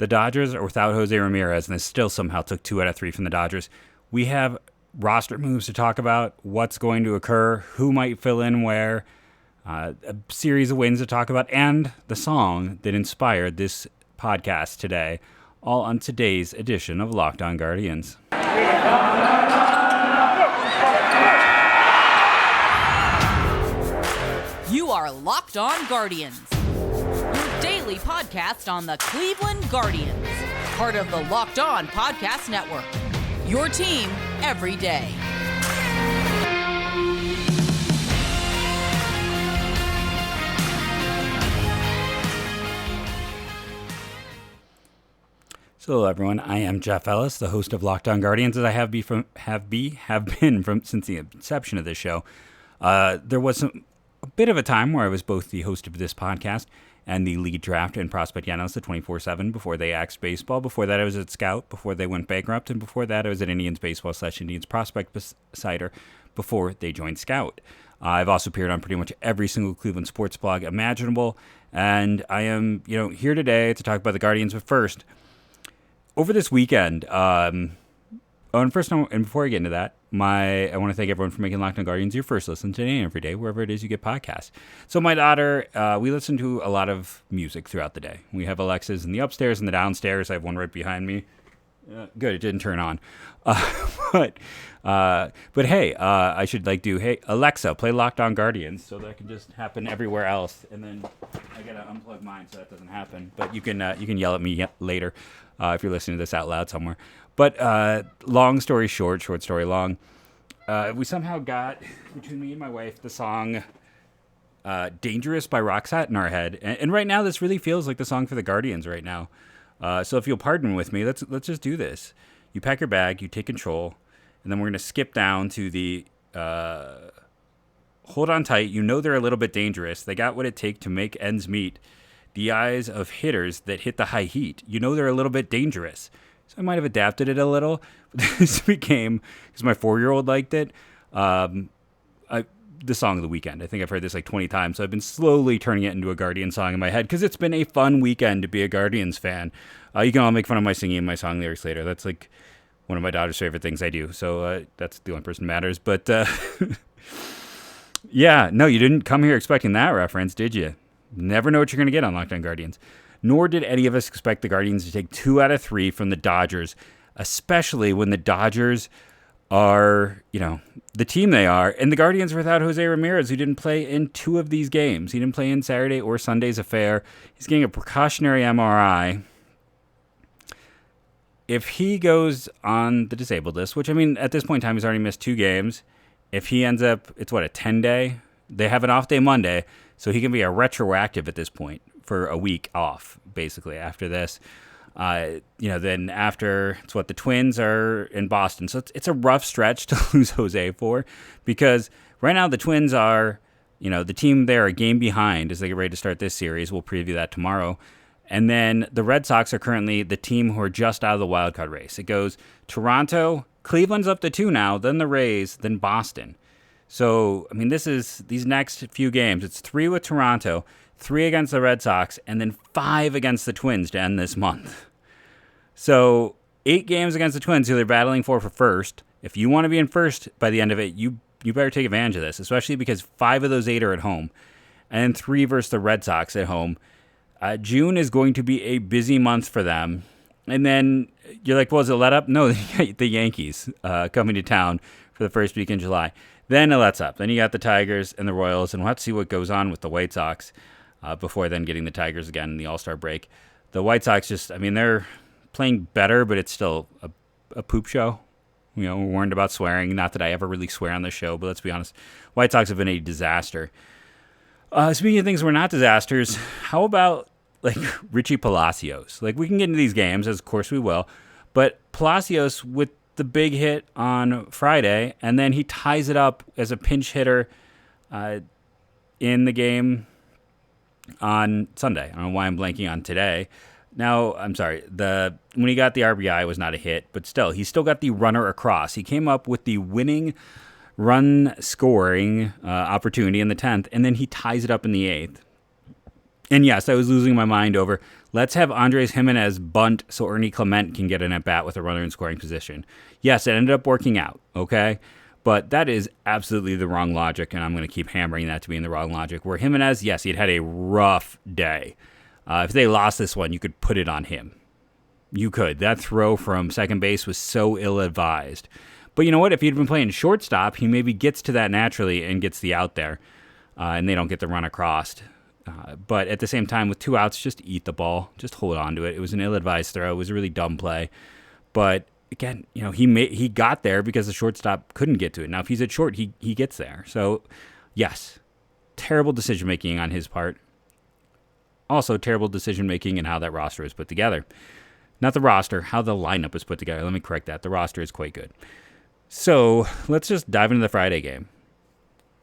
The Dodgers are without Jose Ramirez, and they still somehow took 2 out of 3 from the Dodgers. We have roster moves to talk about, what's going to occur, who might fill in where, a series of wins to talk about, and the song that inspired this podcast today, all on today's edition of Locked On Guardians. You are Locked On Guardians, your daily podcast on the Cleveland Guardians, part of the Locked On Podcast Network, your team every day. So hello everyone, I am Jeff Ellis, the host of Locked On Guardians, as I have been since the inception of this show. There was a bit of a time where I was both the host of this podcast and the lead draft and prospect analyst at 24/7 before they axed baseball. Before that, I was at Scout, before they went bankrupt, and before that, I was at Indians Baseball / Indians Prospect Cider before they joined Scout. I've also appeared on pretty much every single Cleveland sports blog imaginable, and I am, here today to talk about the Guardians. But first, over this weekend, and before I get into that, I want to thank everyone for making Locked On Guardians your first listen today and every day, wherever it is you get podcasts. So my daughter, we listen to a lot of music throughout the day. We have Alexas in the upstairs and the downstairs. I have one right behind me. Good, it didn't turn on. But hey, I should hey, Alexa, play Locked On Guardians, so that can just happen everywhere else. And then I gotta unplug mine so that doesn't happen. But you can yell at me later if you're listening to this out loud somewhere. But long story short story long, we somehow got, between me and my wife, the song Dangerous by Roxette in our head. And right now, this really feels like the song for the Guardians right now. So if you'll pardon with me, let's just do this. You pack your bag, you take control, and then we're going to skip down to the hold on tight. You know they're a little bit dangerous. They got what it takes to make ends meet. The eyes of hitters that hit the high heat. You know they're a little bit dangerous. So I might have adapted it a little. But this became, because my 4-year-old liked it, the song of the weekend. I think I've heard this like 20 times. So I've been slowly turning it into a Guardian song in my head because it's been a fun weekend to be a Guardians fan. You can all make fun of my singing my song lyrics later. That's like one of my daughter's favorite things I do. So that's the only person who matters. But yeah, no, you didn't come here expecting that reference, did you? Never know what you're going to get on Locked On Guardians. Nor did any of us expect the Guardians to take 2 out of 3 from the Dodgers, especially when the Dodgers are, the team they are. And the Guardians are without Jose Ramirez, who didn't play in 2 of these games. He didn't play in Saturday or Sunday's affair. He's getting a precautionary MRI. If he goes on the disabled list, which, at this point in time, he's already missed 2 games. If he ends up, it's a 10-day? They have an off day Monday, so he can be a retroactive at this point for a week off, basically, after this. Then after, it's the Twins are in Boston. So it's a rough stretch to lose Jose for, because right now the Twins are, the team there a game behind as they get ready to start this series. We'll preview that tomorrow. And then the Red Sox are currently the team who are just out of the wildcard race. It goes Toronto, Cleveland's up to 2 now, then the Rays, then Boston. So, these next few games, it's 3 with Toronto, 3 against the Red Sox, and then 5 against the Twins to end this month. So 8 games against the Twins, who they're battling for first. If you want to be in first by the end of it, you better take advantage of this, especially because 5 of those 8 are at home, and then 3 versus the Red Sox at home. June is going to be a busy month for them. And then you're like, well, is it let up? No, the Yankees coming to town for the first week in July. Then it lets up. Then you got the Tigers and the Royals, and we'll have to see what goes on with the White Sox before then getting the Tigers again in the All-Star break. The White Sox they're playing better, but it's still a poop show. We're warned about swearing. Not that I ever really swear on this show, but let's be honest. White Sox have been a disaster. Speaking of things we're not disasters, how about Richie Palacios? We can get into these games, as of course we will, but Palacios with the big hit on Friday, and then he ties it up as a pinch hitter in the game on Sunday. I don't know why I'm blanking on today. Now, I'm sorry, when he got the RBI, it was not a hit, but still, he still got the runner across. He came up with the winning run scoring opportunity in the 10th, and then he ties it up in the 8th. And yes, I was losing my mind over, Let's have Andres Jimenez bunt so Ernie Clement can get an at-bat with a runner in scoring position. Yes, it ended up working out, okay? But that is absolutely the wrong logic, and I'm going to keep hammering that to be in the wrong logic. Where Jimenez, yes, he'd had a rough day. If they lost this one, you could put it on him. You could. That throw from second base was so ill-advised. But you know what? If he'd been playing shortstop, he maybe gets to that naturally and gets the out there, and they don't get the run across. But at the same time, with 2 outs, just eat the ball. Just hold on to it. It was an ill-advised throw. It was a really dumb play. But again, you know, he got there because the shortstop couldn't get to it. Now, if he's at short, he gets there. So, yes, terrible decision-making on his part. Also, terrible decision-making in how that roster is put together. Not the roster, how the lineup is put together. Let me correct that. The roster is quite good. So, let's just dive into the Friday game.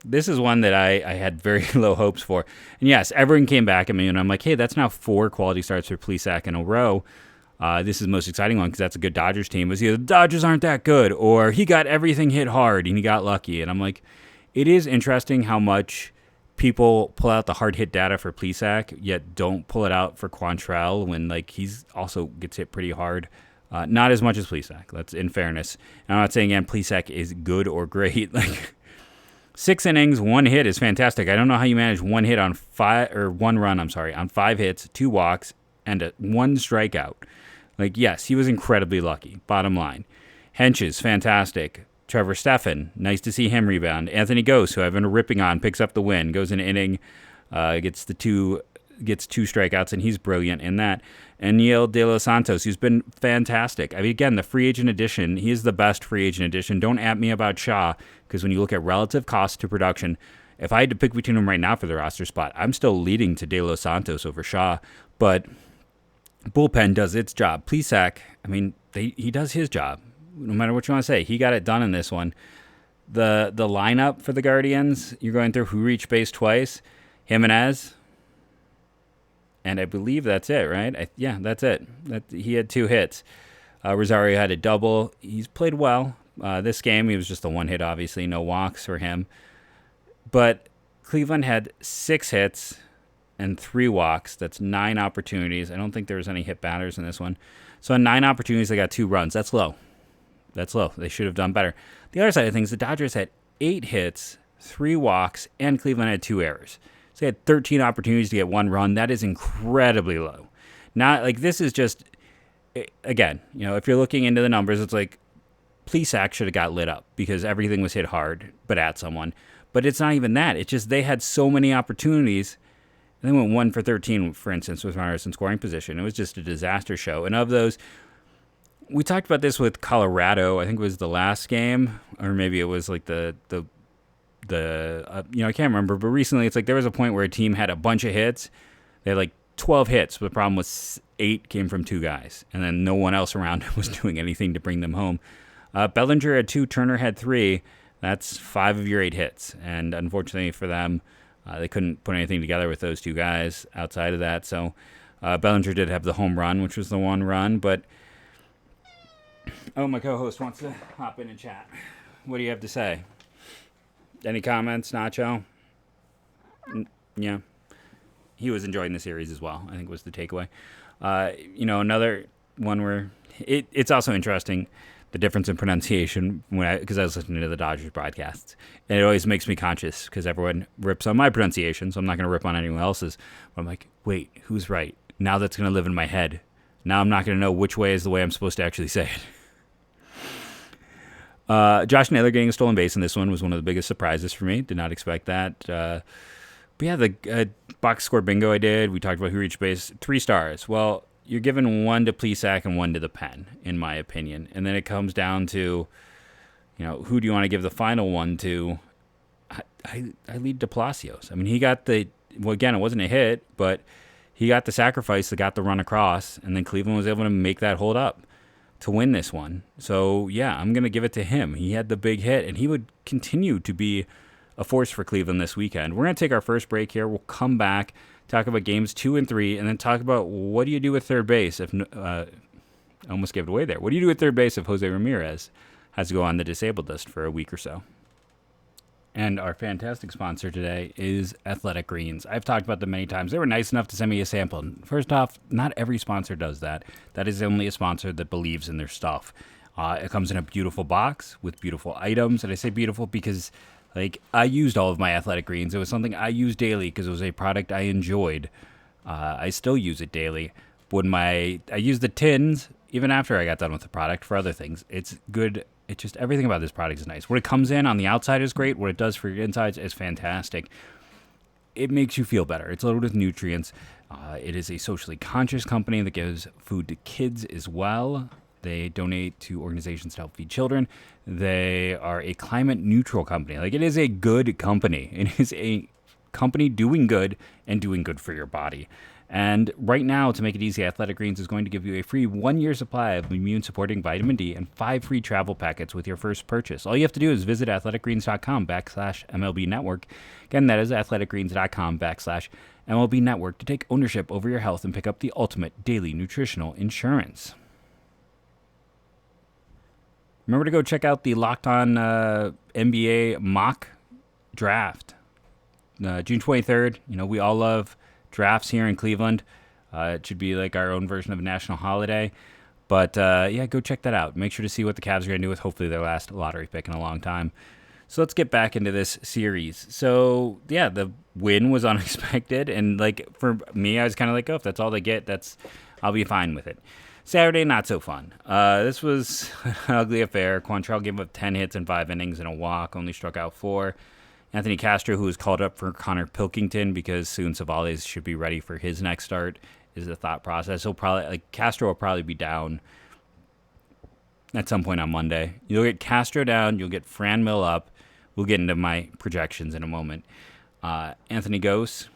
This is one that I had very low hopes for. And yes, everyone came back at me, and I'm like, hey, that's now 4 quality starts for Plesac in a row. This is the most exciting one because that's a good Dodgers team. It was either the Dodgers aren't that good, or he got everything hit hard, and he got lucky. And I'm like, it is interesting how much people pull out the hard hit data for Plesac, yet don't pull it out for Quantrill when like he's also gets hit pretty hard. Not as much as Plesac. That's in fairness. And I'm not saying again Plesac is good or great. Like 6 innings, 1 hit is fantastic. I don't know how you manage 1 hit on 1 run. On 5 hits, 2 walks, and 1 strikeout. Like yes, he was incredibly lucky. Bottom line, Hench's fantastic. Trevor Stephan, nice to see him rebound. Anthony Gose, who I've been ripping on, picks up the win, goes an inning, gets 2 strikeouts, and he's brilliant in that. And Neil De Los Santos, who's been fantastic. I mean, again, the free agent addition, he is the best free agent addition. Don't at me about Shaw, because when you look at relative cost to production, if I had to pick between them right now for the roster spot, I'm still leading to De Los Santos over Shaw. But bullpen does its job. Plesac, I mean, he does his job. No matter what you want to say, he got it done in this one. The lineup for the Guardians, you're going through who reached base twice. Jimenez. And I believe that's it, right? Yeah, that's it. He had 2 hits. Rosario had a double. He's played well. This game, he was just a 1 hit, obviously. No walks for him. But Cleveland had 6 hits and 3 walks. That's 9 opportunities. I don't think there was any hit batters in this one. So on 9 opportunities, they got 2 runs. That's low. They should have done better. The other side of things, the Dodgers had 8 hits, 3 walks, and Cleveland had 2 errors. So they had 13 opportunities to get 1 run. That is incredibly low. Not like this is just, again, you know, if you're looking into the numbers, it's like Plesac should have got lit up because everything was hit hard, but at someone. But it's not even that. It's just they had so many opportunities. They went 1 for 13, for instance, with runners in scoring position. It was just a disaster show. And of those, we talked about this with Colorado. I think it was the last game, or maybe it was like the I can't remember. But recently, it's like there was a point where a team had a bunch of hits. They had like 12 hits. But the problem was 8 came from 2 guys, and then no one else around was doing anything to bring them home. Bellinger had 2, Turner had 3. That's 5 of your 8 hits, and unfortunately for them, they couldn't put anything together with those 2 guys outside of that. So Bellinger did have the home run, which was the 1 run, but. Oh, my co-host wants to hop in and chat. What do you have to say? Any comments, Nacho? Yeah. He was enjoying the series as well, I think was the takeaway. Another one where it's also interesting, the difference in pronunciation, because I was listening to the Dodgers broadcasts. And it always makes me conscious because everyone rips on my pronunciation, so I'm not going to rip on anyone else's. But I'm like, wait, who's right? Now that's going to live in my head. Now I'm not going to know which way is the way I'm supposed to actually say it. Josh Naylor getting a stolen base in this one was one of the biggest surprises for me. Did not expect that. But yeah, the box score bingo I did, we talked about who reached base, 3 stars. Well, you're given 1 to Plesac and 1 to the pen, in my opinion. And then it comes down to, who do you want to give the final 1 to? I lead to Palacios. I mean, he got again, it wasn't a hit, but he got the sacrifice that got the run across, and then Cleveland was able to make that hold up to win this one. So, yeah, I'm going to give it to him. He had the big hit, and he would continue to be a force for Cleveland this weekend. We're going to take our first break here. We'll come back, talk about games 2 and 3, and then talk about what do you do with third base if I almost gave it away there. What do you do with third base if Jose Ramirez has to go on the disabled list for a week or so? And our fantastic sponsor today is Athletic Greens. I've talked about them many times. They were nice enough to send me a sample. First off, not every sponsor does that. That is only a sponsor that believes in their stuff. It comes in a beautiful box with beautiful items. And I say beautiful because I used all of my Athletic Greens. It was something I used daily because it was a product I enjoyed. I still use it daily. I use the tins even after I got done with the product for other things. It's good. It's just everything about this product is nice. What it comes in on the outside is great. What it does for your insides is fantastic. It makes you feel better. It's loaded with nutrients. It is a socially conscious company that gives food to kids as well. They donate to organizations to help feed children. They are a climate neutral company. It is a good company. It is a company doing good and doing good for your body. And right now, to make it easy, Athletic Greens is going to give you a free 1-year supply of immune-supporting vitamin D and 5 free travel packets with your first purchase. All you have to do is visit athleticgreens.com/MLB Network. Again, that is athleticgreens.com/MLB Network to take ownership over your health and pick up the ultimate daily nutritional insurance. Remember to go check out the Locked On NBA mock draft. June 23rd. We all love drafts here in Cleveland. It should be like our own version of a national holiday. But, go check that out. Make sure to see what the Cavs are going to do with hopefully their last lottery pick in a long time. So let's get back into this series. So, the win was unexpected. And, for me, I was kind of if that's all they get, I'll be fine with it. Saturday, not so fun. This was an ugly affair. Quantrill gave up 10 hits in 5 innings and a walk, only struck out 4. Anthony Castro, who was called up for Connor Pilkington because soon Savales should be ready for his next start, is the thought process. Castro will probably be down at some point on Monday. You'll get Castro down. You'll get Fran Mill up. We'll get into my projections in a moment. Anthony Gose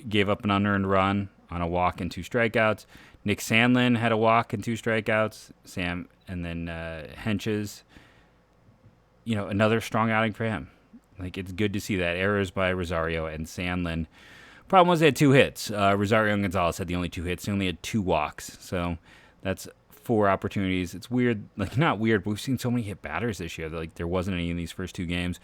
gave up an unearned run on a walk and 2 strikeouts. Nick Sandlin had a walk and 2 strikeouts. And then Henches, another strong outing for him. It's good to see that. Errors by Rosario and Sandlin. Problem was they had 2 hits. Rosario and Gonzalez had the only 2 hits. They only had 2 walks. So that's 4 opportunities. It's weird. Not weird, but we've seen so many hit batters this year. There wasn't any in these first 2 games.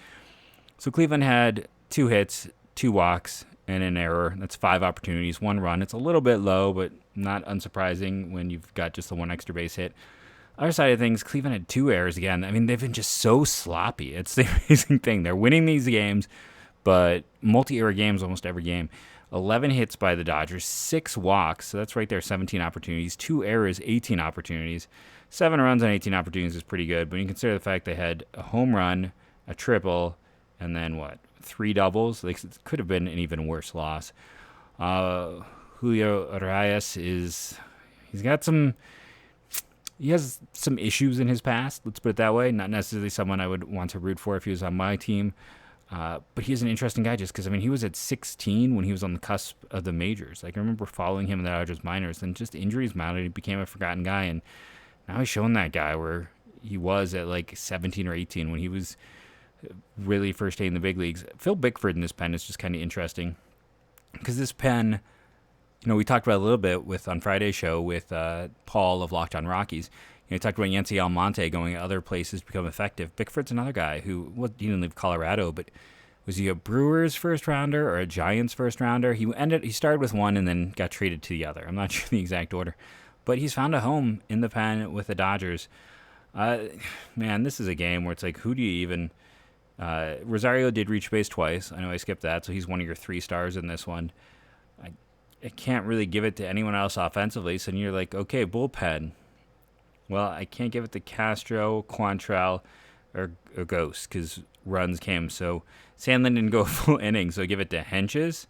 So Cleveland had 2 hits, 2 walks, and an error. That's 5 opportunities, 1 run. It's a little bit low, but not unsurprising when you've got just the 1 extra base hit. Other side of things, Cleveland had 2 errors again. I mean, they've been just so sloppy. It's the amazing thing. They're winning these games, but multi-error games almost every game. 11 hits by the Dodgers, 6 walks, so that's right there, 17 opportunities. 2 errors, 18 opportunities. 7 runs on 18 opportunities is pretty good, but when you consider the fact they had a home run, a triple, and then 3 doubles? It could have been an even worse loss. Julio Arias he has some issues in his past, let's put it that way. Not necessarily someone I would want to root for if he was on my team. But he's an interesting guy just because, he was at 16 when he was on the cusp of the majors. I remember following him in the Dodgers minors, and just injuries mounted. He became a forgotten guy, and now he's showing that guy where he was at 17 or 18 when he was really first day in the big leagues. Phil Bickford in this pen is just kind of interesting because this pen, we talked about it a little bit on Friday's show with Paul of Locked On Rockies. He talked about Yancy Almonte going other places to become effective. Bickford's another guy who he didn't leave Colorado, but was he a Brewers first rounder or a Giants first rounder? He started with one and then got traded to the other. I'm not sure the exact order, but he's found a home in the pen with the Dodgers. Man, this is a game where it's who do you even? Rosario did reach base twice. I know I skipped that, so he's one of your 3 stars in this one. I can't really give it to anyone else offensively, so you're okay, bullpen. Well, I can't give it to Castro, Quantrill, or Ghost because runs came. So Sandlin didn't go a full inning, so give it to Henches.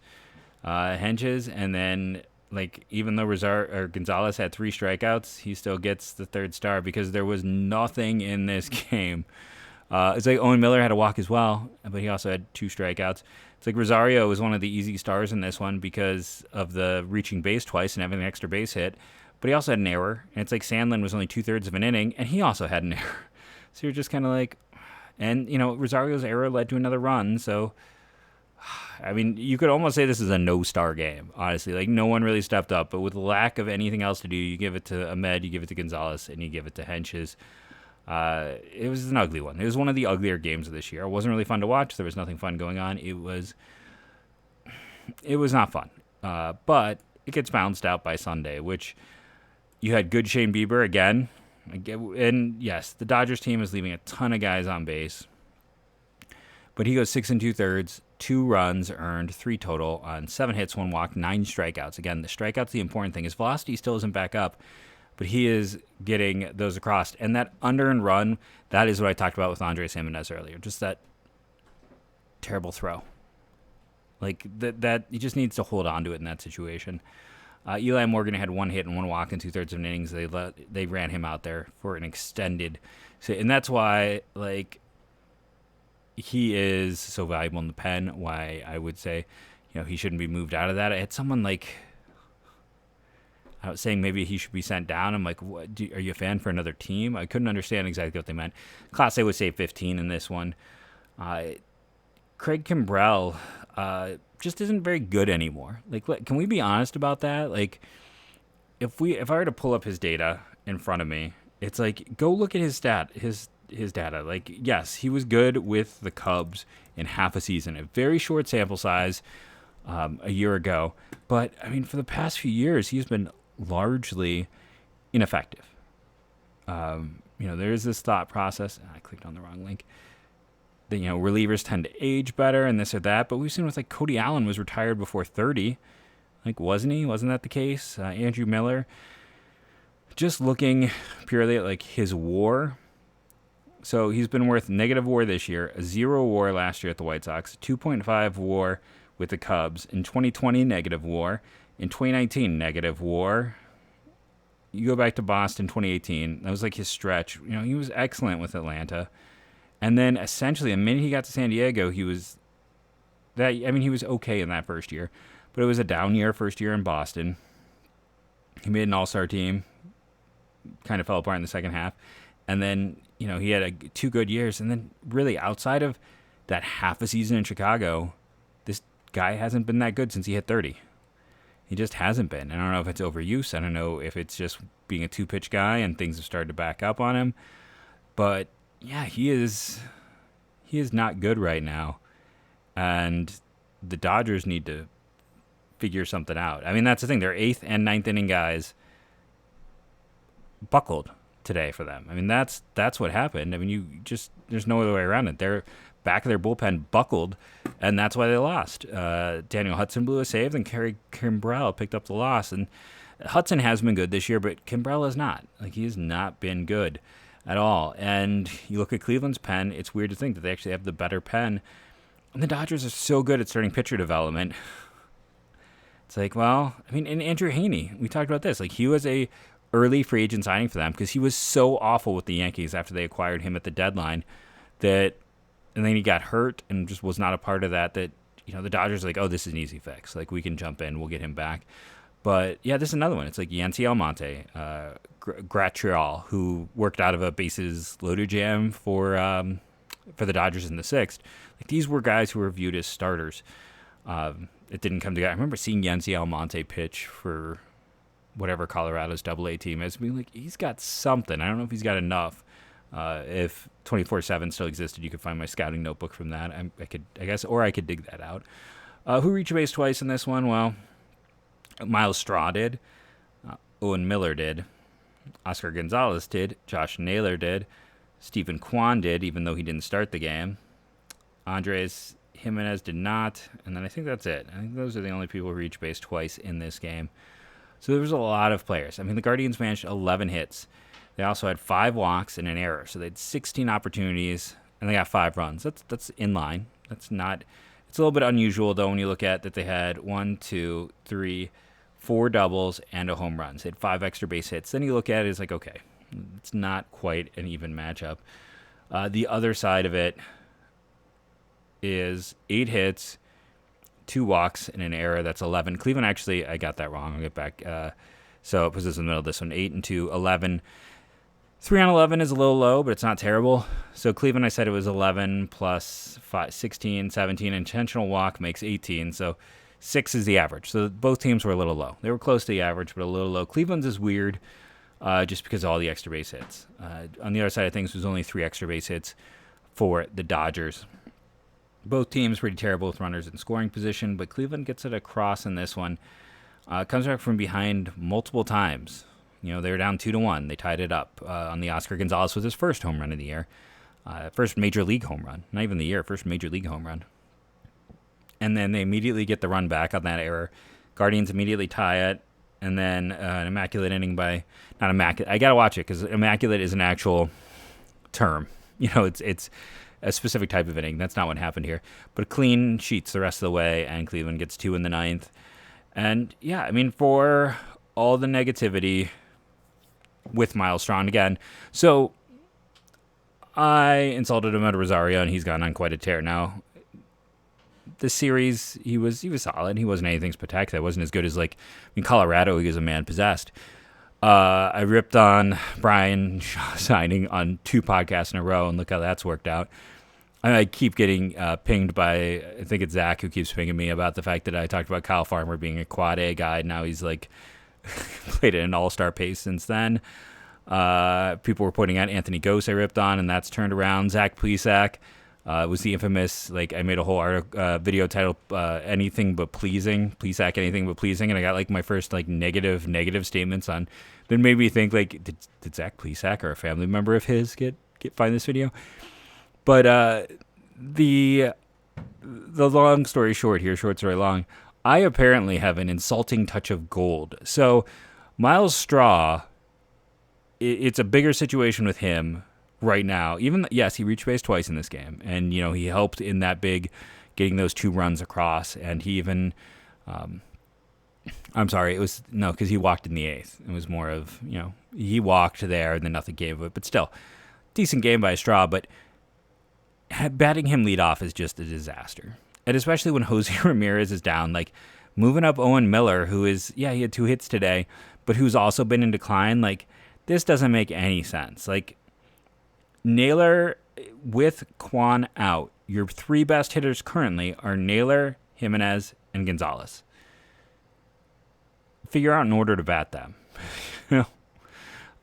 And then even though Gonzalez had 3 strikeouts, he still gets the 3rd star because there was nothing in this game. It's Owen Miller had a walk as well, but he also had 2 strikeouts. It's Rosario was one of the easy stars in this one because of the reaching base twice and having an extra base hit. But he also had an error. And it's Sandlin was only 2/3 of an inning, and he also had an error. So you're just kind of and, Rosario's error led to another run. So, you could almost say this is a no-star game, honestly. No one really stepped up. But with the lack of anything else to do, you give it to Ahmed, you give it to Gonzalez, and you give it to Henches. It was an ugly one. It was one of the uglier games of this year. It wasn't really fun to watch. There was nothing fun going on. It was not fun. But it gets balanced out by Sunday, which you had good Shane Bieber again. And yes, the Dodgers team is leaving a ton of guys on base. But he goes 6 2/3, 2 runs earned, 3 total on 7 hits, 1 walk, 9 strikeouts. Again, the strikeouts, the important thing. His velocity still isn't back up, but he is getting those across. And that unearned run, that is what I talked about with Andres Gimenez earlier. Just that terrible throw. Like, that he just needs to hold on to it in that situation. Eli Morgan had 1 hit and 1 walk in 2/3 of an innings. They ran him out there for an extended, and that's why, like, he is so valuable in the pen. Why I would say, he shouldn't be moved out of that. I had someone I was saying maybe he should be sent down. I'm like, what? Are you a fan for another team? I couldn't understand exactly what they meant. Class A would say 15 in this one. Craig Kimbrell just isn't very good anymore. Like, can we be honest about that? Like, if I were to pull up his data in front of me, it's like, go look at his data. Like, yes, he was good with the Cubs in half a season, a very short sample size a year ago. But, I mean, for the past few years, he's been largely ineffective. There is this thought process. I clicked on the wrong link. That, relievers tend to age better and this or that. But we've seen with, like, Cody Allen was retired before 30. Like, wasn't he? Wasn't that the case? Andrew Miller. Just looking purely at, like, his WAR. So he's been worth negative WAR this year, a 0 WAR last year at the White Sox, 2.5 WAR with the Cubs. In 2020, negative WAR. In 2019, negative WAR. You go back to Boston 2018, that was like his stretch. He was excellent with Atlanta. And then essentially, the minute he got to San Diego, he was okay in that first year. But it was a down year, first year in Boston. He made an all-star team. Kind of fell apart in the second half. And then, he had 2 good years. And then really outside of that half a season in Chicago, this guy hasn't been that good since he hit 30. He just hasn't been. I don't know if it's overuse. I don't know if it's just being a 2-pitch guy and things have started to back up on him. But, yeah, he is not good right now. And the Dodgers need to figure something out. I mean, that's the thing. Their 8th and 9th inning guys buckled today for them. I mean, that's what happened. I mean, there's no other way around it. Their back of their bullpen buckled, and that's why they lost. Daniel Hudson blew a save, and Craig Kimbrell picked up the loss. And Hudson has been good this year, but Kimbrell has not. Like, he has not been good at all. And you look at Cleveland's pen, it's weird to think that they actually have the better pen. And the Dodgers are so good at starting pitcher development. It's like, well, I mean, and Andrew Heaney, we talked about this. Like, he was a early free agent signing for them because he was so awful with the Yankees after they acquired him at the deadline and then he got hurt and just was not a part of that, the Dodgers are like, oh, this is an easy fix. Like, we can jump in. We'll get him back. But, yeah, this is another one. It's like Yancy Almonte, Graterol, who worked out of a bases-loaded jam for the Dodgers in the 6th. Like, these were guys who were viewed as starters. It didn't come together. I remember seeing Yancy Almonte pitch for whatever Colorado's AA team is. Being like, he's got something. I don't know if he's got enough. If 24/7 still existed, you could find my scouting notebook from that. I could dig that out. Who reached base twice in this one? Well, Miles Straw did. Owen Miller did. Oscar Gonzalez did. Josh Naylor did. Stephen Kwan did, even though he didn't start the game. Andres Jimenez did not. And then I think that's it. I think those are the only people who reached base twice in this game. So there was a lot of players. I mean, the Guardians managed 11 hits. They also had 5 walks and an error. So they had 16 opportunities, and they got 5 runs. That's in line. It's a little bit unusual, though, when you look at that they had 1, 2, 3, 4 doubles and a home run. So they had 5 extra base hits. Then you look at it, it's like, okay, it's not quite an even matchup. The other side of it is 8 hits, 2 walks, and an error. That's 11. Cleveland, actually, I got that wrong. I'll get back. So it puts us in the middle of this one, 8 and 2, 11. 3 on 11 is a little low, but it's not terrible. So Cleveland, I said it was 11 plus 5, 16, 17. Intentional walk makes 18. So 6 is the average. So both teams were a little low. They were close to the average, but a little low. Cleveland's is weird. just because of all the extra base hits. On the other side of things, there's only 3 extra base hits for the Dodgers. Both teams pretty terrible with runners in scoring position, but Cleveland gets it across in this one. Comes back from behind multiple times. They were down 2-1. They tied it up on the Oscar Gonzalez with his first home run of the year. First major league home run. Not even the year, first major league home run. And then they immediately get the run back on that error. Guardians immediately tie it. And then an immaculate inning by... Not immaculate. I got to watch it because immaculate is an actual term. It's a specific type of inning. That's not what happened here. But clean sheets the rest of the way, and Cleveland gets 2 in the 9th. And, yeah, for all the negativity with Miles Straw again. So I insulted him at Rosario, and he's gone on quite a tear. Now, this series, he was solid. He wasn't anything spectacular. It wasn't as good as, Colorado, he was a man possessed. I ripped on Brian Shaw signing on 2 podcasts in a row, and look how that's worked out. I keep getting pinged by, I think it's Zach who keeps pinging me about the fact that I talked about Kyle Farmer being a quad A guy. Now he's played at an all-star pace since then. People were pointing out Anthony Gose I ripped on, and that's turned around. Zach Plesac was the infamous, I made a whole video titled Anything But Pleasing, Plesac Anything But Pleasing, and I got my first negative statements on, that made me think did Zach Plesac or a family member of his find this video? But the long story short here, short story long, I apparently have an insulting touch of gold. So Miles Straw, it's a bigger situation with him right now. Yes, he reached base twice in this game, and he helped in that big, getting those 2 runs across, and he even, because he walked in the 8th. It was more of he walked there and then nothing came of it, but still, decent game by Straw. But batting him lead off is just a disaster, and especially when Jose Ramirez is down, moving up Owen Miller, who is he had 2 hits today, but who's also been in decline. This doesn't make any sense. Naylor with Kwan out, your 3 best hitters currently are Naylor, Jimenez, and Gonzalez. Figure out an order to bat them.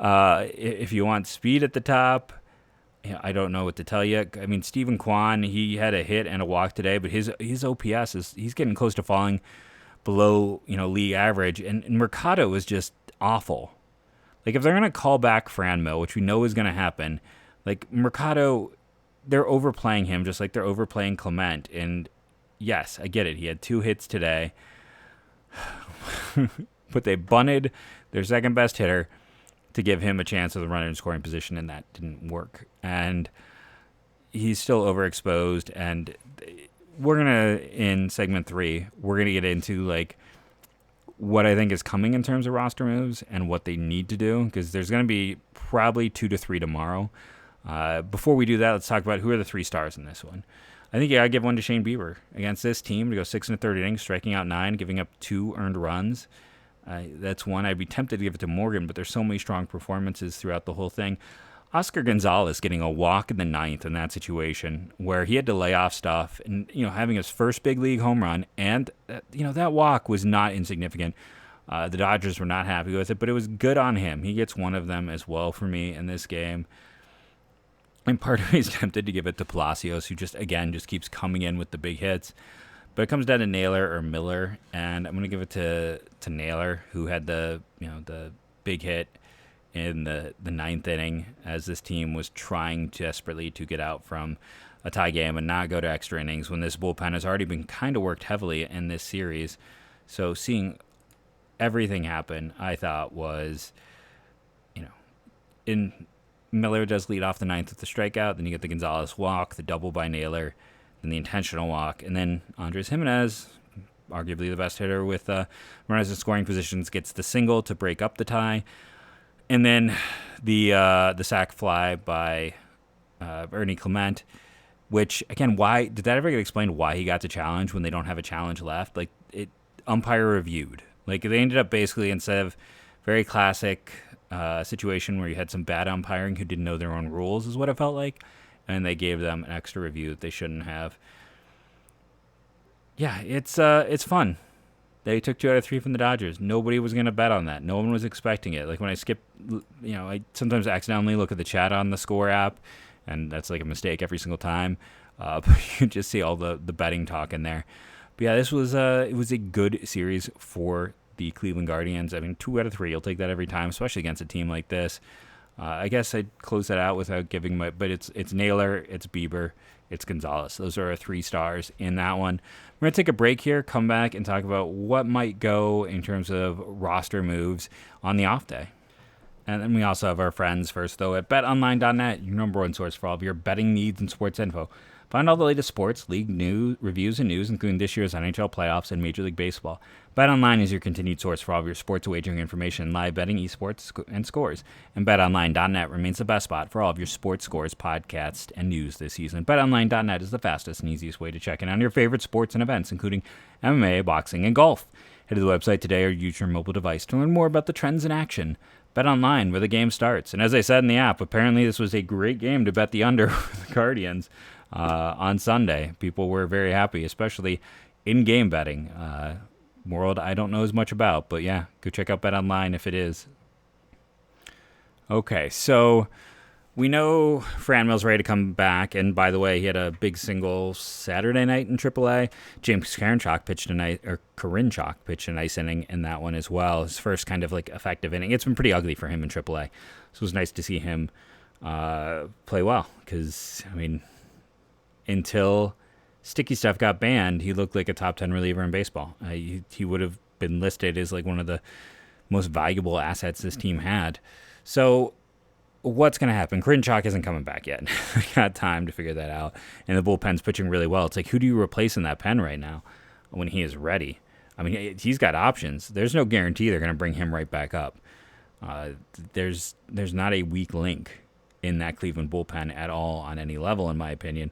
If you want speed at the top, I don't know what to tell you. Stephen Kwan, he had a hit and a walk today, but his OPS he's getting close to falling below league average, and Mercado is just awful. If they're gonna call back Franmil, which we know is gonna happen, Mercado, they're overplaying him just like they're overplaying Clement. And yes, I get it. He had 2 hits today, but they bunted their second best hitter to give him a chance of the runner in scoring position, and that didn't work. And he's still overexposed. And we're gonna, in segment 3, we're gonna get into what I think is coming in terms of roster moves and what they need to do, because there's gonna be probably 2 to 3 tomorrow. Before we do that, let's talk about who are the 3 stars in this one. I think I give one to Shane Bieber against this team to go 6 1/3 innings, striking out 9, giving up 2 earned runs. That's one. I'd be tempted to give it to Morgan, but there's so many strong performances throughout the whole thing. Oscar Gonzalez getting a walk in the 9th in that situation where he had to lay off stuff and having his first big league home run, and that walk was not insignificant. The Dodgers were not happy with it, but it was good on him. He gets one of them as well for me in this game. And part of me is tempted to give it to Palacios, who just keeps coming in with the big hits. But it comes down to Naylor or Miller, and I'm going to give it to Naylor, who had the big hit in the 9th inning as this team was trying desperately to get out from a tie game and not go to extra innings when this bullpen has already been kind of worked heavily in this series. So seeing everything happen, I thought was, Miller does lead off the 9th with the strikeout. Then you get the Gonzalez walk, the double by Naylor, then the intentional walk. And then Andres Jimenez, arguably the best hitter with runners in scoring positions, gets the single to break up the tie. And then the sac fly by Ernie Clement, which, again, why did that ever get explained why he got to challenge when they don't have a challenge left? Umpire reviewed. They ended up basically, instead of very classic situation where you had some bad umpiring who didn't know their own rules, is what it felt like, and they gave them an extra review that they shouldn't have. Yeah, it's fun. They took 2 out of 3 from the Dodgers. Nobody was going to bet on that. No one was expecting it. Like when I skip, I sometimes accidentally look at the chat on the Score app, and that's like a mistake every single time. But you just see all the betting talk in there. But yeah, this was it was a good series for the Cleveland Guardians. I mean, 2 out of 3, you'll take that every time, especially against a team like this. I guess I'd close that out without giving but it's Naylor, it's Bieber, it's Gonzalez. Those are our 3 stars in that one. We're going to take a break here, come back, and talk about what might go in terms of roster moves on the off day. And then we also have our friends first, though, at betonline.net, your number one source for all of your betting needs and sports info. Find all the latest sports, league news, reviews, and news, including this year's NHL playoffs and Major League Baseball. BetOnline is your continued source for all of your sports wagering information, live betting, esports, and scores. And BetOnline.net remains the best spot for all of your sports scores, podcasts, and news this season. BetOnline.net is the fastest and easiest way to check in on your favorite sports and events, including MMA, boxing, and golf. Head to the website today or use your mobile device to learn more about the trends in action. BetOnline, where the game starts. And as I said in the app, apparently this was a great game to bet the under with the Guardians. On Sunday, people were very happy, especially in-game betting. World I don't know as much about, but yeah, go check out BetOnline if it is. Okay, so we know Franmil's ready to come back, and by the way, he had a big single Saturday night in AAA. James Karinchak pitched a nice inning in that one as well. His first kind of like effective inning. It's been pretty ugly for him in AAA, so it was nice to see him play well, because I mean, until sticky stuff got banned, he looked like a top 10 reliever in baseball. He would have been listed as like one of the most valuable assets this team had. So what's going to happen? Karinchak isn't coming back yet. I got time to figure that out. And the bullpen's pitching really well. It's like, who do you replace in that pen right now when he is ready? I mean, he's got options. There's no guarantee they're going to bring him right back up. There's not a weak link in that Cleveland bullpen at all on any level, in my opinion.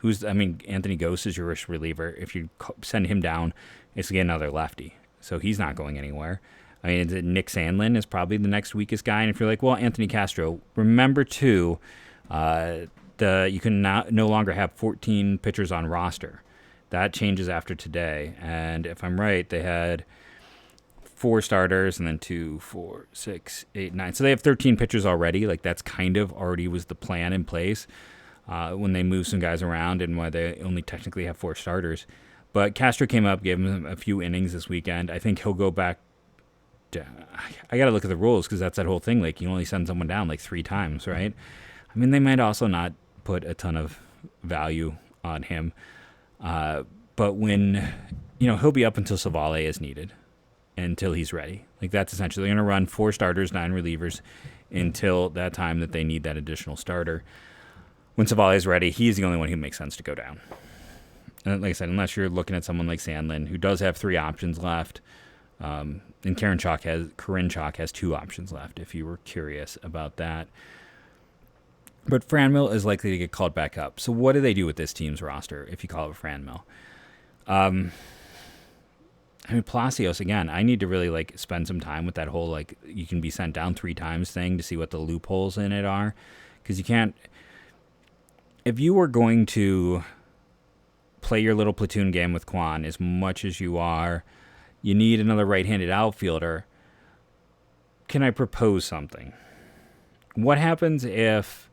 Anthony Gose is your risk reliever. If you send him down, it's again another lefty. So he's not going anywhere. I mean, Nick Sandlin is probably the next weakest guy. And if you're like, well, Anthony Castro, remember too, you can no longer have 14 pitchers on roster. That changes after today. And if I'm right, they had 4 starters and then 2, 4, 6, 8, 9. So they have 13 pitchers already. Like that's kind of already was the plan in place. When they move some guys around and why they only technically have 4 starters. But Castro came up, gave him a few innings this weekend. I think he'll go back. I got to look at the rules because that's that whole thing. Like you only send someone down like 3 times, right? I mean, they might also not put a ton of value on him. But when, he'll be up until Savale is needed, until he's ready. Like that's essentially going to run 4 starters, 9 relievers until that time that they need that additional starter. When Savale is ready, he's the only one who makes sense to go down. And like I said, unless you're looking at someone like Sandlin, who does have 3 options left, and Karinchak has 2 options left, if you were curious about that. But Franmil is likely to get called back up. So what do they do with this team's roster if you call it Franmil? Palacios, again, I need to really spend some time with that whole you can be sent down 3 times thing to see what the loopholes in it are. Because you can't... If you were going to play your little platoon game with Kwan as much as you need another right-handed outfielder, can I propose something? What happens if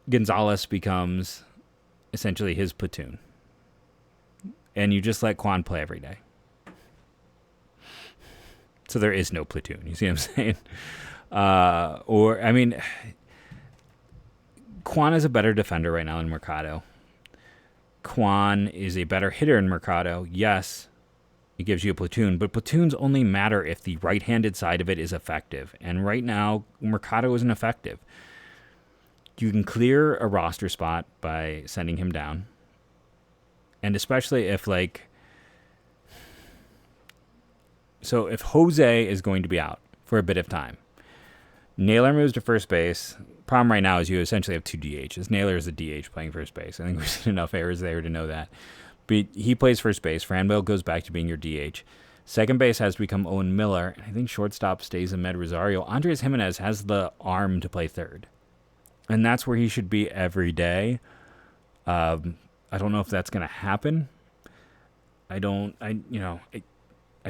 Gonzalez becomes essentially his platoon and you just let Kwan play every day? So there is no platoon. You see what I'm saying? Kwan is a better defender right now than Mercado. Kwan is a better hitter in Mercado. Yes, it gives you a platoon, but platoons only matter if the right-handed side of it is effective. And right now, Mercado isn't effective. You can clear a roster spot by sending him down. And especially if if Jose is going to be out for a bit of time, Naylor moves to first base. Problem right now is you essentially have 2 DHs. Naylor is a DH playing first base. I think we've seen enough errors there to know that. But he plays first base. Franmil goes back to being your DH. Second base has become Owen Miller. And I think shortstop stays Ahmed Rosario. Andres Jimenez has the arm to play third. And that's where he should be every day. I don't know if that's going to happen. I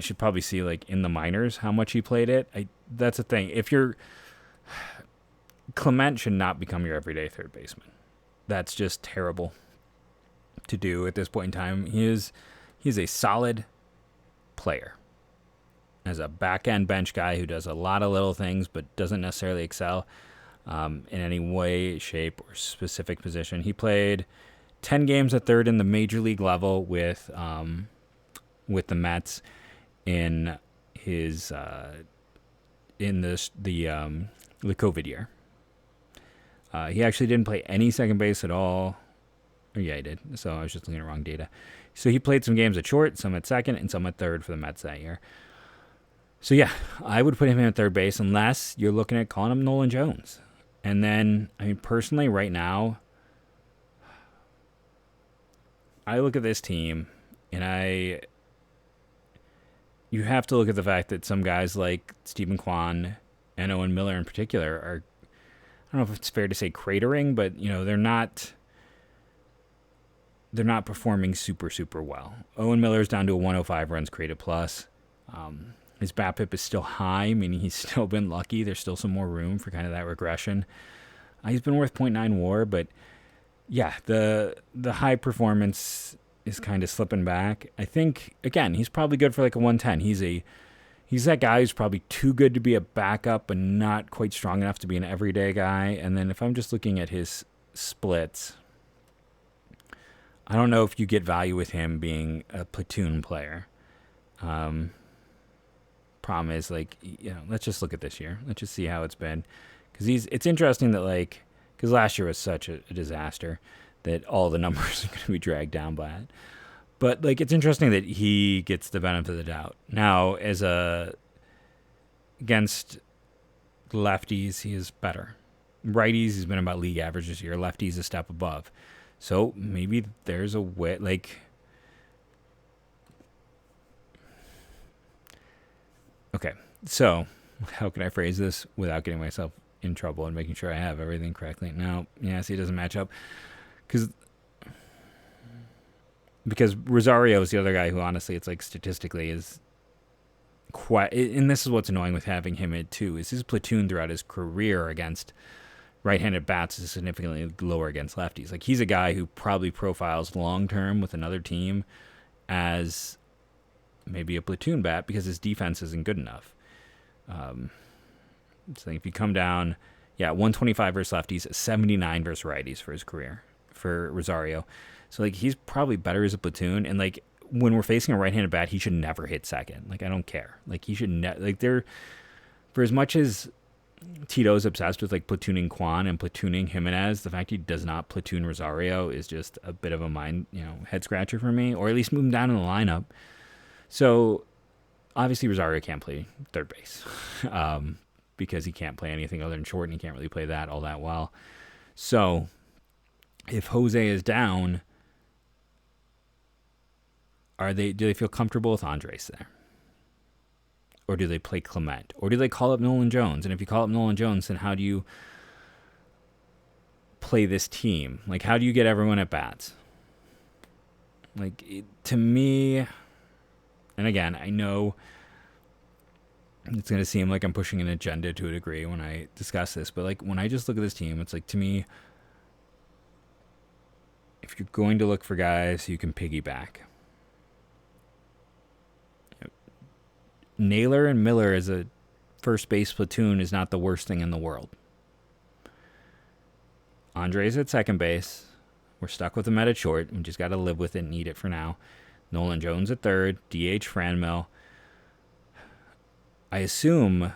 should probably see like in the minors how much he played it. That's the thing. If you're Clement should not become your everyday third baseman. That's just terrible to do at this point in time. He's a solid player. As a back end bench guy who does a lot of little things but doesn't necessarily excel in any way, shape, or specific position. He played 10 games at third in the major league level with the Mets in his in this the COVID year. He actually didn't play any second base at all. Or yeah, he did. So I was just looking at wrong data. So he played some games at short, some at second, and some at third for the Mets that year. So yeah, I would put him in at third base unless you're looking at calling him Nolan Jones. And then, I mean, personally, right now, I look at this team, and you have to look at the fact that some guys like Stephen Kwan and Owen Miller in particular are, I don't know if it's fair to say cratering, but, they're not performing super, super well. Owen Miller's down to a 105 runs created plus. His BABIP is still high, meaning he's still been lucky. There's still some more room for kind of that regression. He's been worth 0.9 WAR, but yeah, the high performance is kind of slipping back. I think, again, he's probably good for like a 110. He's that guy who's probably too good to be a backup but not quite strong enough to be an everyday guy. And then if I'm just looking at his splits, I don't know if you get value with him being a platoon player. Problem is, let's just look at this year. Let's just see how it's been. Because it's interesting that, because last year was such a disaster that all the numbers are going to be dragged down by it. But, it's interesting that he gets the benefit of the doubt. Now, against lefties, he is better. Righties, he's been about league average this year. Lefties, a step above. So, maybe there's a way, okay, so how can I phrase this without getting myself in trouble and making sure I have everything correctly? No, yeah, see, it doesn't match up. Because Rosario is the other guy who, honestly, it's statistically is quite, and this is what's annoying with having him in too, is his platoon throughout his career against right-handed bats is significantly lower against lefties. He's a guy who probably profiles long-term with another team as maybe a platoon bat because his defense isn't good enough. So if you come down, 125 versus lefties, 79 versus righties for his career for Rosario. So he's probably better as a platoon. And when we're facing a right-handed bat, he should never hit second. I don't care. He should for as much as Tito's obsessed with platooning Kwan and platooning Jimenez, the fact he does not platoon Rosario is just a bit of a mind, head scratcher for me, or at least move him down in the lineup. So, obviously, Rosario can't play third base because he can't play anything other than short, and he can't really play that all that well. So, if Jose is down, do they feel comfortable with Andres there? Or do they play Clement? Or do they call up Nolan Jones? And if you call up Nolan Jones, then how do you play this team? How do you get everyone at bats? To me... And again, I know it's going to seem like I'm pushing an agenda to a degree when I discuss this, but when I just look at this team, it's to me, if you're going to look for guys you can piggyback, Naylor and Miller as a first base platoon is not the worst thing in the world. Andres at second base. We're stuck with him at short. We just got to live with it and eat it for now. Nolan Jones at third, DH Franmil. I assume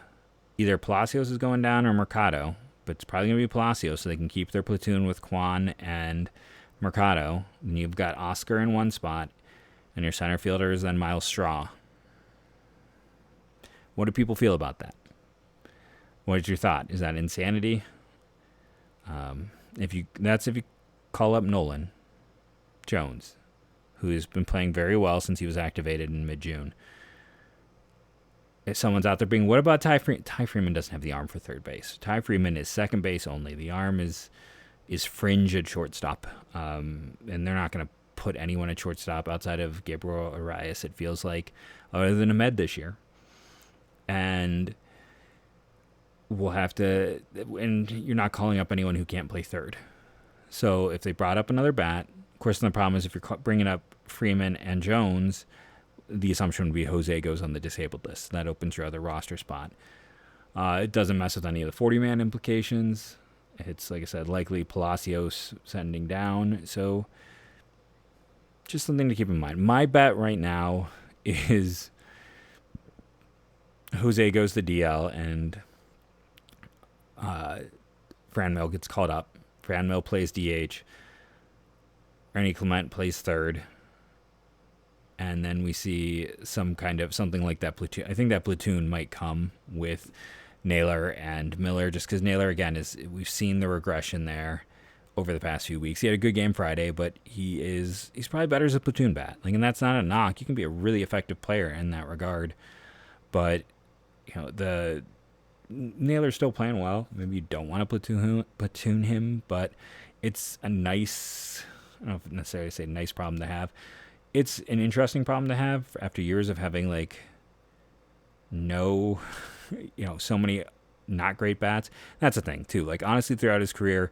either Palacios is going down or Mercado, but it's probably going to be Palacios so they can keep their platoon with Kwan and Mercado. And you've got Oscar in one spot, and your center fielder is then Miles Straw. What do people feel about that? What is your thought? Is that insanity? If you call up Nolan Jones, who's been playing very well since he was activated in mid-June. If someone's out there being, what about Ty Freeman? Ty Freeman doesn't have the arm for third base. Ty Freeman is second base only. The arm is fringe at shortstop, and they're not going to put anyone at shortstop outside of Gabriel Arias, it feels like, other than Ahmed this year. And we'll have to, and you're not calling up anyone who can't play third. So if they brought up another bat, of course, the problem is if you're bringing up Freeman and Jones, the assumption would be Jose goes on the disabled list. That opens your other roster spot. It doesn't mess with any of the 40-man implications. It's, like I said, likely Palacios sending down. So just something to keep in mind. My bet right now is Jose goes to DL and Franmil gets called up. Franmil plays DH. Ernie Clement plays third. And then we see something like that platoon. I think that platoon might come with Naylor and Miller, just because Naylor, again, we've seen the regression there over the past few weeks. He had a good game Friday, but he's probably better as a platoon bat. And that's not a knock. You can be a really effective player in that regard. But, the Naylor's still playing well. Maybe you don't want to platoon him, but it's a nice, I don't know if necessarily say nice problem to have. It's an interesting problem to have after years of having so many not great bats. That's the thing too. Honestly, throughout his career,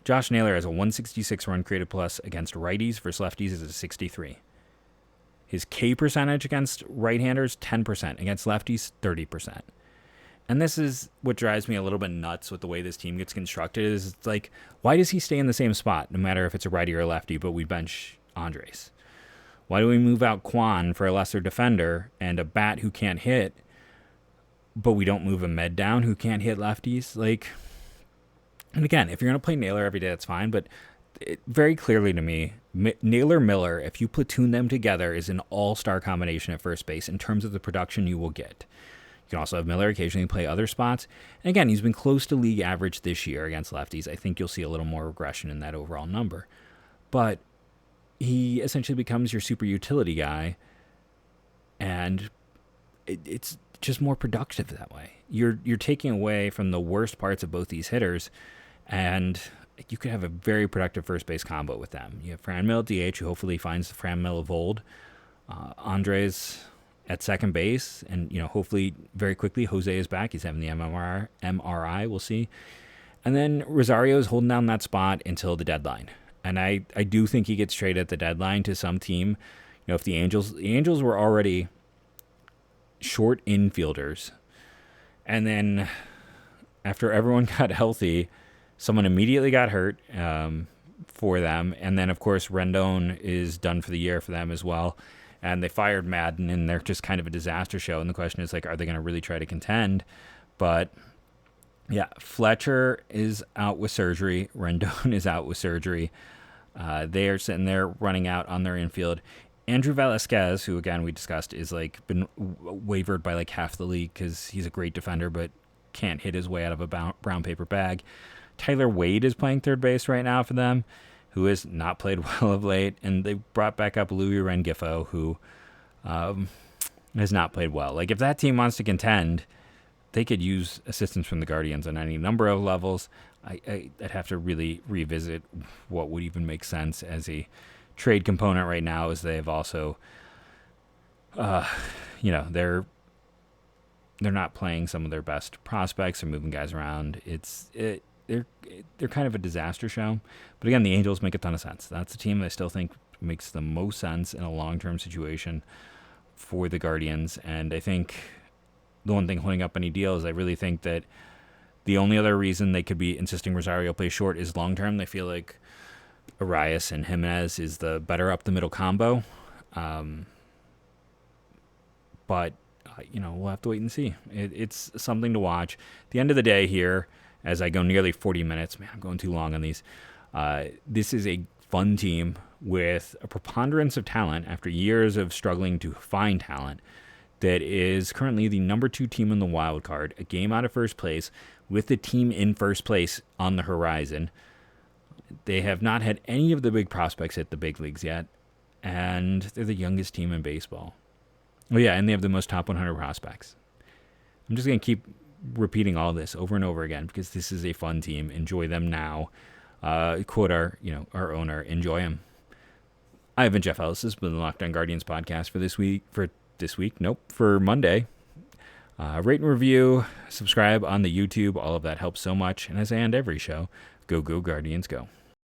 Josh Naylor has a 166 run created plus against righties versus lefties is a 63. His K percentage against right-handers, 10%. Against lefties, 30%. And this is what drives me a little bit nuts with the way this team gets constructed. Is it's why does he stay in the same spot, no matter if it's a righty or a lefty, but we bench Andres? Why do we move out Kwan for a lesser defender and a bat who can't hit, but we don't move Ahmed down who can't hit lefties? And again, if you're going to play Naylor every day, that's fine. But very clearly to me, Naylor-Miller, if you platoon them together, is an all-star combination at first base in terms of the production you will get. You can also have Miller occasionally play other spots. And again, he's been close to league average this year against lefties. I think you'll see a little more regression in that overall number. But he essentially becomes your super utility guy, and it's just more productive that way. You're taking away from the worst parts of both these hitters, and you could have a very productive first base combo with them. You have Franmil at DH, who hopefully finds the Franmil of old. Andres at second base, and hopefully very quickly Jose is back. He's having the MRI. We'll see. And then Rosario is holding down that spot until the deadline. And I do think he gets traded at the deadline to some team. If the Angels were already short infielders, and then after everyone got healthy, someone immediately got hurt for them. And then, of course, Rendon is done for the year for them as well. And they fired Madden, and they're just kind of a disaster show. And the question is, are they going to really try to contend? But yeah, Fletcher is out with surgery. Rendon is out with surgery. They are sitting there running out on their infield. Andrew Velasquez, who, again, we discussed, is been wavered by half the league because he's a great defender but can't hit his way out of a brown paper bag. Tyler Wade is playing third base right now for them, who has not played well of late. And they brought back up Louis Rengifo, who has not played well. If that team wants to contend, they could use assistance from the Guardians on any number of levels. I'd have to really revisit what would even make sense as a trade component right now, as they've also, they're not playing some of their best prospects. They're moving guys around. They're kind of a disaster show. But again, the Angels make a ton of sense. That's a team I still think makes the most sense in a long-term situation for the Guardians. And I think the one thing holding up any deal is I really think that the only other reason they could be insisting Rosario play short is long-term. They feel like Arias and Jimenez is the better up-the-middle combo. But, we'll have to wait and see. It's something to watch. At the end of the day here, as I go nearly 40 minutes, man, I'm going too long on these. This is a fun team with a preponderance of talent after years of struggling to find talent that is currently the number 2 team in the wild card, a game out of first place, with the team in first place on the horizon. They have not had any of the big prospects hit the big leagues yet, and they're the youngest team in baseball. Oh yeah, and they have the most top 100 prospects. I'm just going to keep repeating all this over and over again because this is a fun team. Enjoy them now. Quote our owner, enjoy them. I've been Jeff Ellis. This has been the Locked On Guardians podcast for Monday. Rate and review, subscribe on the YouTube. All of that helps so much. And as I end every show, go Guardians, go.